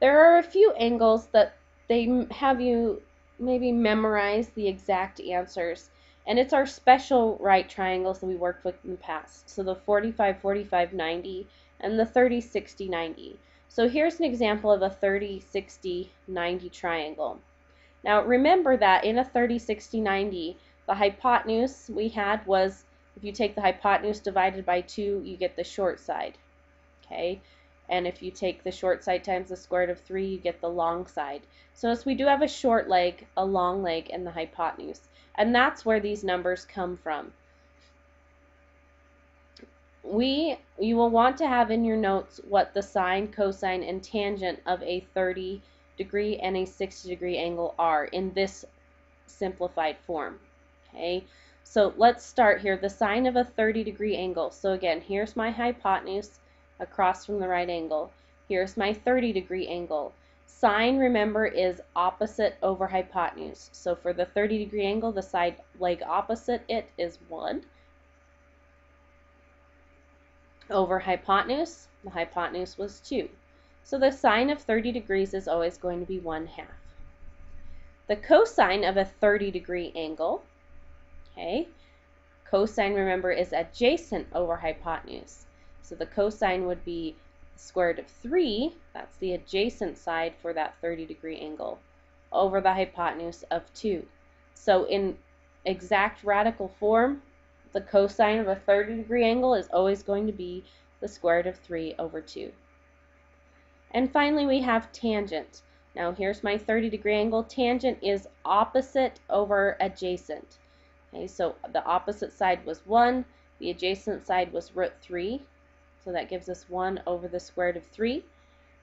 There are a few angles that they have you maybe memorize the exact answers, and it's our special right triangles that we worked with in the past. So the 45, 45, 90, and the 30, 60, 90. So here's an example of a 30, 60, 90 triangle. Now remember that in a 30, 60, 90, the hypotenuse we had was, if you take the hypotenuse divided by 2, you get the short side. Okay? And if you take the short side times the square root of 3, you get the long side. So notice we do have a short leg, a long leg, and the hypotenuse. And that's where these numbers come from. You will want to have in your notes what the sine, cosine, and tangent of a 30-degree and a 60-degree angle are in this simplified form. Okay, so let's start here. The sine of a 30-degree angle. So again, here's my hypotenuse across from the right angle. Here's my 30-degree angle. Sine, remember, is opposite over hypotenuse. So for the 30-degree angle, the side leg opposite it is 1 over hypotenuse. The hypotenuse was 2. So the sine of 30 degrees is always going to be 1/2. The cosine of a 30-degree angle, okay, cosine, remember, is adjacent over hypotenuse. So the cosine would be the square root of 3, that's the adjacent side for that 30-degree angle, over the hypotenuse of 2. So in exact radical form, the cosine of a 30-degree angle is always going to be the square root of 3 over 2. And finally we have tangent. Now here's my 30-degree angle. Tangent is opposite over adjacent. Okay, so the opposite side was 1, the adjacent side was root 3, so that gives us 1 over the square root of 3.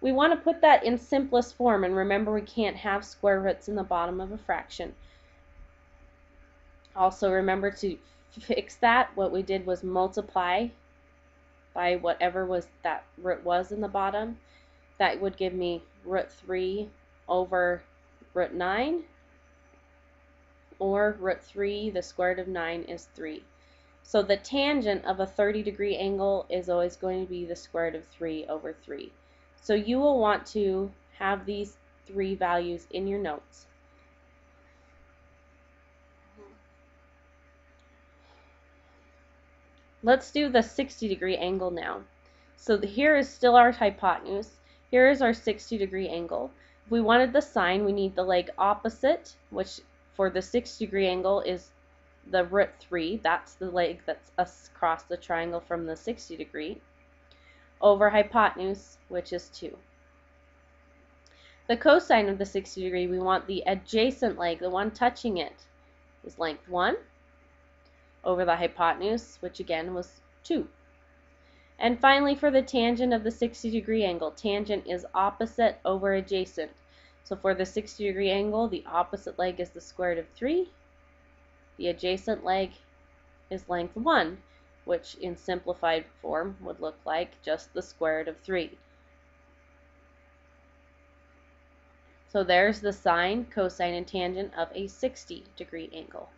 We want to put that in simplest form, and remember we can't have square roots in the bottom of a fraction. Also remember to fix that. What we did was multiply by whatever was that root was in the bottom. That would give me root 3 over root 9, or root 3, the square root of 9 is 3. So the tangent of a 30-degree angle is always going to be the square root of 3 over 3. So you will want to have these 3 values in your notes. Let's do the 60-degree angle now. So here is still our hypotenuse. Here is our 60-degree angle. If we wanted the sine, we need the leg opposite, which for the 60-degree angle is the root 3. That's the leg that's across the triangle from the 60-degree, over hypotenuse, which is 2. The cosine of the 60-degree, we want the adjacent leg, the one touching it, is length 1, over the hypotenuse, which again was 2. And finally, for the tangent of the 60-degree angle, tangent is opposite over adjacent. So for the 60-degree angle, the opposite leg is the square root of 3. The adjacent leg is length 1, which in simplified form would look like just the square root of 3. So there's the sine, cosine, and tangent of a 60-degree angle.